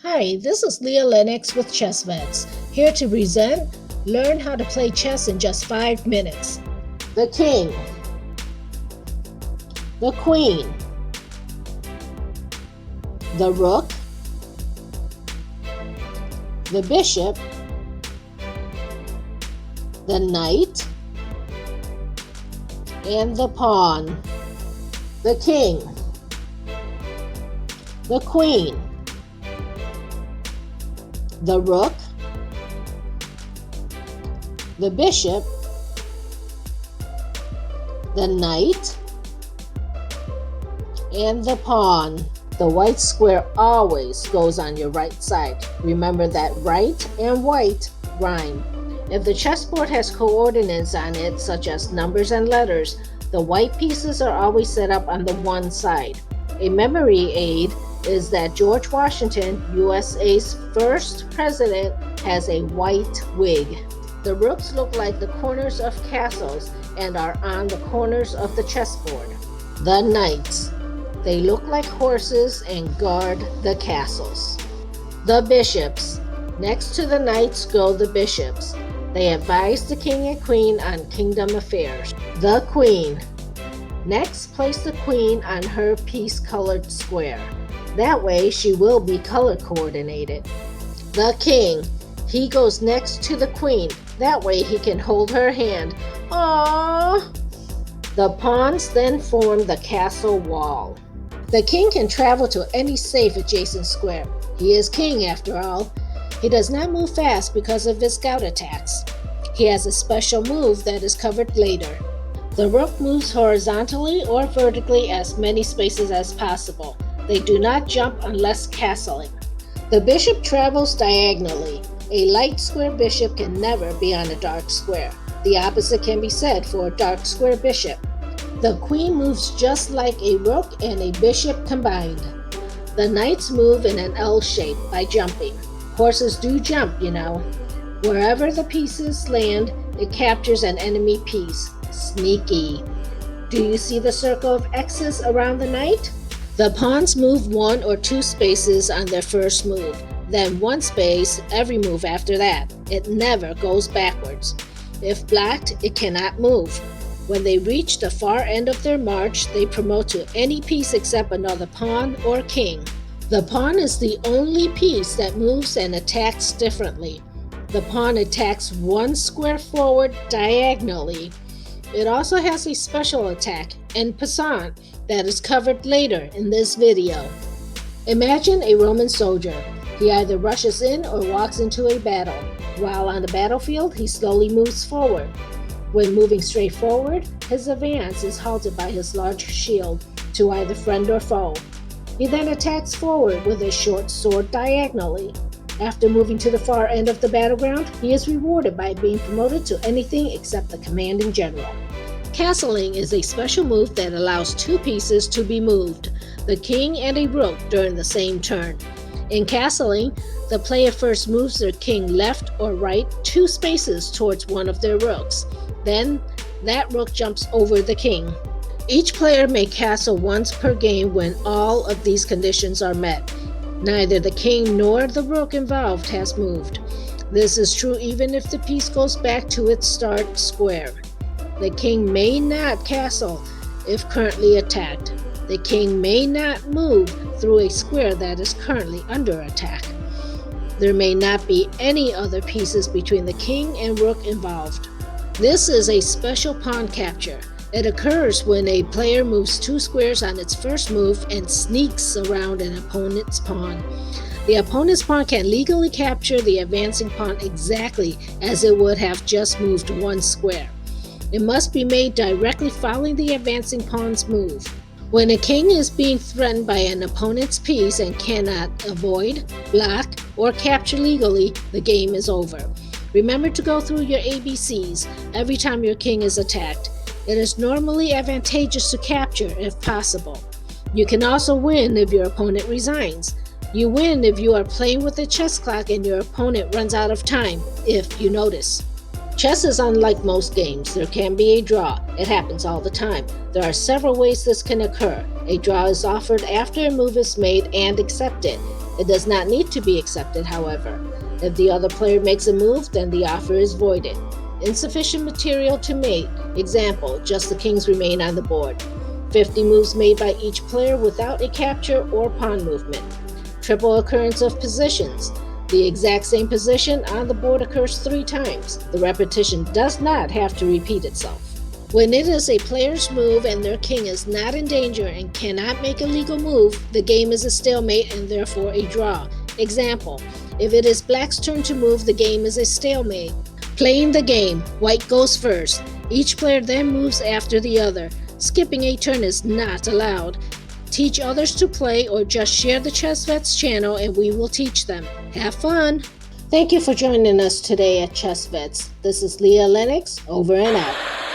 Hi, this is Leah Lennox with Chess Vets, here to present Learn How to Play Chess in Just 5 Minutes. The King, the Queen, the Rook, the Bishop, the Knight, and the Pawn. The King, the Queen, the Rook, the Bishop, the Knight, and the Pawn. The white square always goes on your right side. Remember that right and white rhyme. If the chessboard has coordinates on it, such as numbers and letters, the white pieces are always set up on the one side. A memory aid is that George Washington, USA's first president, has a white wig. The rooks look like the corners of castles and are on the corners of the chessboard. The knights. They look like horses and guard the castles. The bishops. Next to the knights go the bishops. They advise the king and queen on kingdom affairs. The queen. Next, place the queen on her piece-colored square. That way, she will be color coordinated. The king. He goes next to the queen. That way, he can hold her hand. Aww! The pawns then form the castle wall. The king can travel to any safe adjacent square. He is king, after all. He does not move fast because of his scout attacks. He has a special move that is covered later. The rook moves horizontally or vertically as many spaces as possible. They do not jump unless castling. The bishop travels diagonally. A light square bishop can never be on a dark square. The opposite can be said for a dark square bishop. The queen moves just like a rook and a bishop combined. The knights move in an L shape by jumping. Horses do jump, you know. Wherever the pieces land, it captures an enemy piece. Sneaky. Do you see the circle of X's around the knight? The pawns move 1 or 2 spaces on their first move, then 1 space every move after that. It never goes backwards. If blocked, it cannot move. When they reach the far end of their march, they promote to any piece except another pawn or king. The pawn is the only piece that moves and attacks differently. The pawn attacks 1 square forward diagonally. It also has a special attack, en passant, that is covered later in this video. Imagine a Roman soldier. He either rushes in or walks into a battle. While on the battlefield, he slowly moves forward. When moving straight forward, his advance is halted by his large shield to either friend or foe. He then attacks forward with a short sword diagonally. After moving to the far end of the battleground, he is rewarded by being promoted to anything except the commanding general. Castling is a special move that allows 2 pieces to be moved, the king and a rook, during the same turn. In castling, the player first moves their king left or right 2 spaces towards one of their rooks. Then, that rook jumps over the king. Each player may castle once per game when all of these conditions are met. Neither the king nor the rook involved has moved. This is true even if the piece goes back to its start square. The king may not castle if currently attacked. The king may not move through a square that is currently under attack. There may not be any other pieces between the king and rook involved. This is a special pawn capture. It occurs when a player moves 2 squares on its first move and sneaks around an opponent's pawn. The opponent's pawn can legally capture the advancing pawn exactly as it would have just moved 1 square. It must be made directly following the advancing pawn's move. When a king is being threatened by an opponent's piece and cannot avoid, block, or capture legally, the game is over. Remember to go through your ABCs every time your king is attacked. It is normally advantageous to capture if possible. You can also win if your opponent resigns. You win if you are playing with a chess clock and your opponent runs out of time, if you notice. Chess is unlike most games. There can be a draw. It happens all the time. There are several ways this can occur. A draw is offered after a move is made and accepted. It does not need to be accepted, however. If the other player makes a move, then the offer is voided. Insufficient material to mate. Example, just the kings remain on the board. 50 moves made by each player without a capture or pawn movement. Triple occurrence of positions. The exact same position on the board occurs 3 times. The repetition does not have to repeat itself. When it is a player's move and their king is not in danger and cannot make a legal move, the game is a stalemate and therefore a draw. Example, if it is black's turn to move, the game is a stalemate. Playing the game, white goes first. Each player then moves after the other. Skipping a turn is not allowed. Teach others to play or just share the Chess Vets channel and we will teach them. Have fun! Thank you for joining us today at Chess Vets. This is Leah Lennox, over and out.